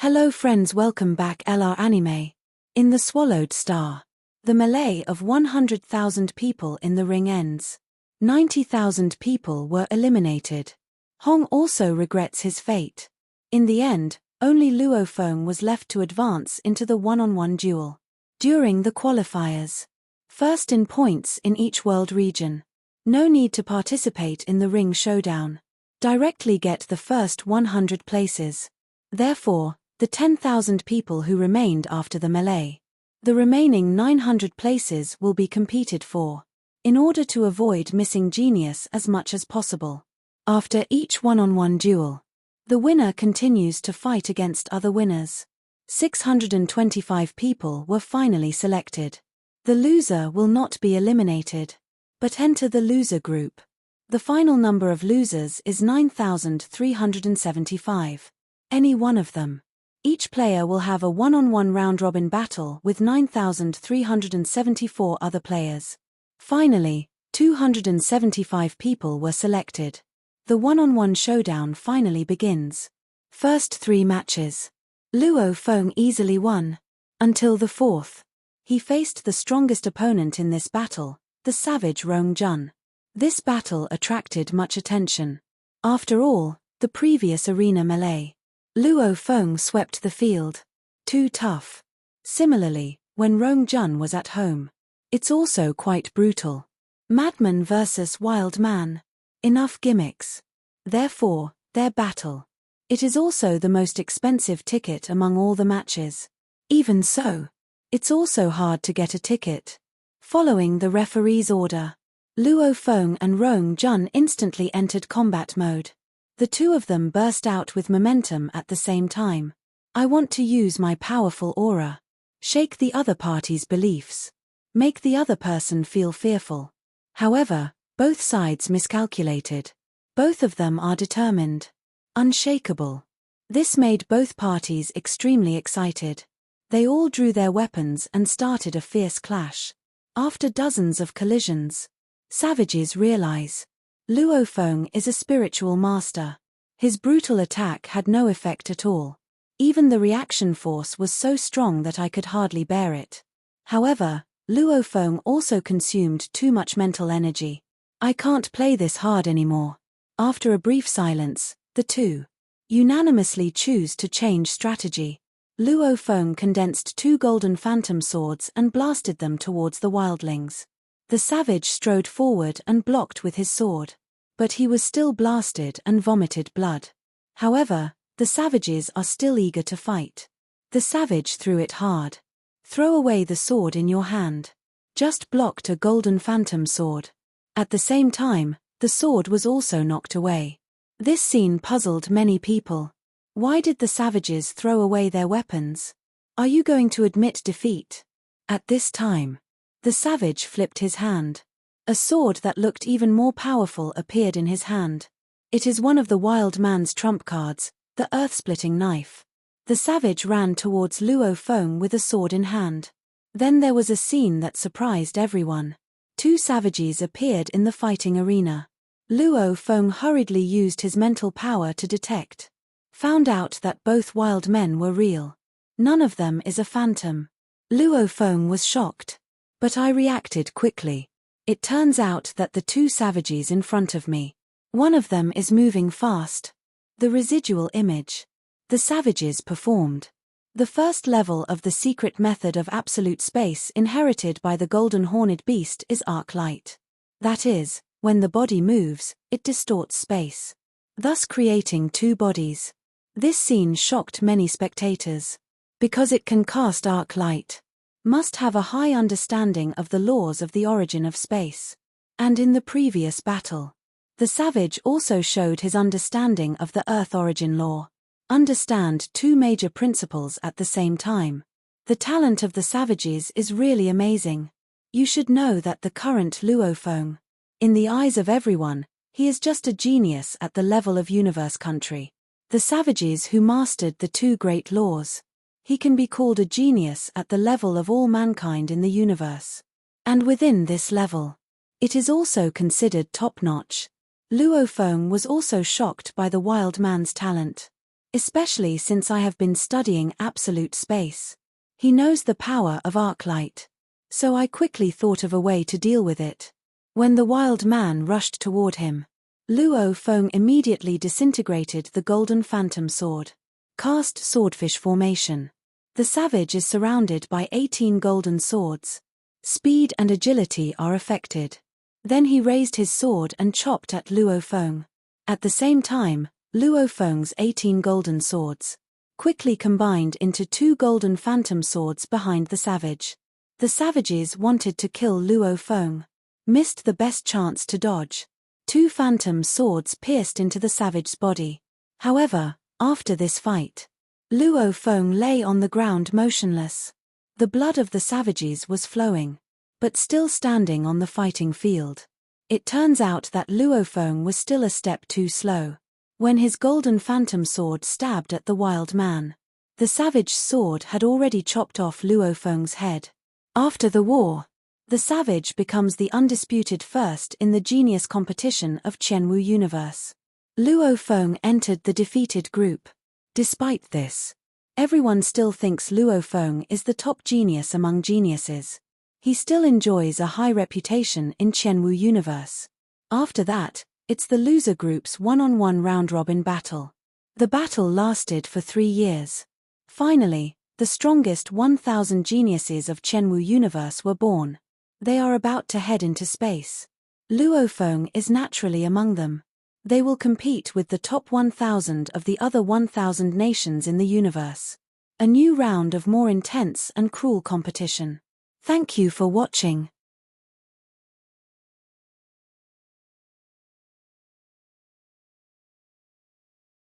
Hello friends, welcome back LR Anime. In the Swallowed Star, the melee of 100,000 people in the ring ends. 90,000 people were eliminated. Hong also regrets his fate. In the end, only Luo Feng was left to advance into the one-on-one duel. During the qualifiers, first in points in each world region. No need to participate in the ring showdown. Directly get the first 100 places. Therefore, the 10,000 people who remained after the melee. The remaining 900 places will be competed for, in order to avoid missing genius as much as possible. After each one-on-one duel, the winner continues to fight against other winners. 625 people were finally selected. The loser will not be eliminated, but enter the loser group. The final number of losers is 9,375. Any one of them. Each player will have a one-on-one round-robin battle with 9,374 other players. Finally, 275 people were selected. The one-on-one showdown finally begins. First 3 matches. Luo Feng easily won. Until the 4th. He faced the strongest opponent in this battle, the savage Rong Jun. This battle attracted much attention. After all, the previous arena melee. Luo Feng swept the field. Too tough. Similarly, when Rong Jun was at home. It's also quite brutal. Madman versus wild man. Enough gimmicks. Therefore, their battle. It is also the most expensive ticket among all the matches. Even so, it's also hard to get a ticket. Following the referee's order, Luo Feng and Rong Jun instantly entered combat mode. The two of them burst out with momentum at the same time. I want to use my powerful aura. Shake the other party's beliefs. Make the other person feel fearful. However, both sides miscalculated. Both of them are determined. Unshakable. This made both parties extremely excited. They all drew their weapons and started a fierce clash. After dozens of collisions, savages realize Luo Feng is a spiritual master. His brutal attack had no effect at all. Even the reaction force was so strong that I could hardly bear it. However, Luo Feng also consumed too much mental energy. I can't play this hard anymore. After a brief silence, the two unanimously choose to change strategy. Luo Feng condensed 2 golden phantom swords and blasted them towards the wildlings. The savage strode forward and blocked with his sword. But he was still blasted and vomited blood. However, the savages are still eager to fight. The savage threw it hard. Throw away the sword in your hand. Just blocked a golden phantom sword. At the same time, the sword was also knocked away. This scene puzzled many people. Why did the savages throw away their weapons? Are you going to admit defeat? At this time, the savage flipped his hand. A sword that looked even more powerful appeared in his hand. It is one of the wild man's trump cards, the earth-splitting knife. The savage ran towards Luo Feng with a sword in hand. Then there was a scene that surprised everyone. 2 savages appeared in the fighting arena. Luo Feng hurriedly used his mental power to detect. Found out that both wild men were real. None of them is a phantom. Luo Feng was shocked. But I reacted quickly. It turns out that the 2 savages in front of me. One of them is moving fast. The residual image. The savages performed. The first level of the secret method of absolute space inherited by the golden horned beast is arc light. That is, when the body moves, it distorts space, thus creating 2 bodies. This scene shocked many spectators. Because it can cast arc light, must have a high understanding of the laws of the origin of space. And in the previous battle, the savage also showed his understanding of the Earth origin law. Understand 2 major principles at the same time. The talent of the savages is really amazing. You should know that the current Luo Feng, in the eyes of everyone, he is just a genius at the level of universe country. The savages who mastered the 2 great laws. He can be called a genius at the level of all mankind in the universe. And within this level, it is also considered top-notch. Luo Feng was also shocked by the wild man's talent. especially since I have been studying absolute space. He knows the power of arc light. So I quickly thought of a way to deal with it. When the wild man rushed toward him, Luo Feng immediately disintegrated the golden phantom sword. Cast swordfish formation. The savage is surrounded by 18 golden swords. Speed and agility are affected. Then he raised his sword and chopped at Luo Feng. At the same time, Luo Feng's 18 golden swords quickly combined into 2 golden phantom swords behind the savage. The savages wanted to kill Luo Feng. Missed the best chance to dodge. 2 phantom swords pierced into the savage's body. However, after this fight, Luo Feng lay on the ground motionless. The blood of the savages was flowing, but still standing on the fighting field. It turns out that Luo Feng was still a step too slow. When his golden phantom sword stabbed at the wild man, the savage's sword had already chopped off Luo Feng's head. After the war, the savage becomes the undisputed first in the genius competition of Qianwu Universe. Luo Feng entered the defeated group. Despite this, everyone still thinks Luo Feng is the top genius among geniuses. He still enjoys a high reputation in Qianwu Universe. After that, it's the loser group's one-on-one round-robin battle. The battle lasted for 3 years. Finally, the strongest 1,000 geniuses of Qianwu Universe were born. They are about to head into space. Luo Feng is naturally among them. They will compete with the top 1,000 of the other 1,000 nations in the universe. A new round of more intense and cruel competition. Thank you for watching.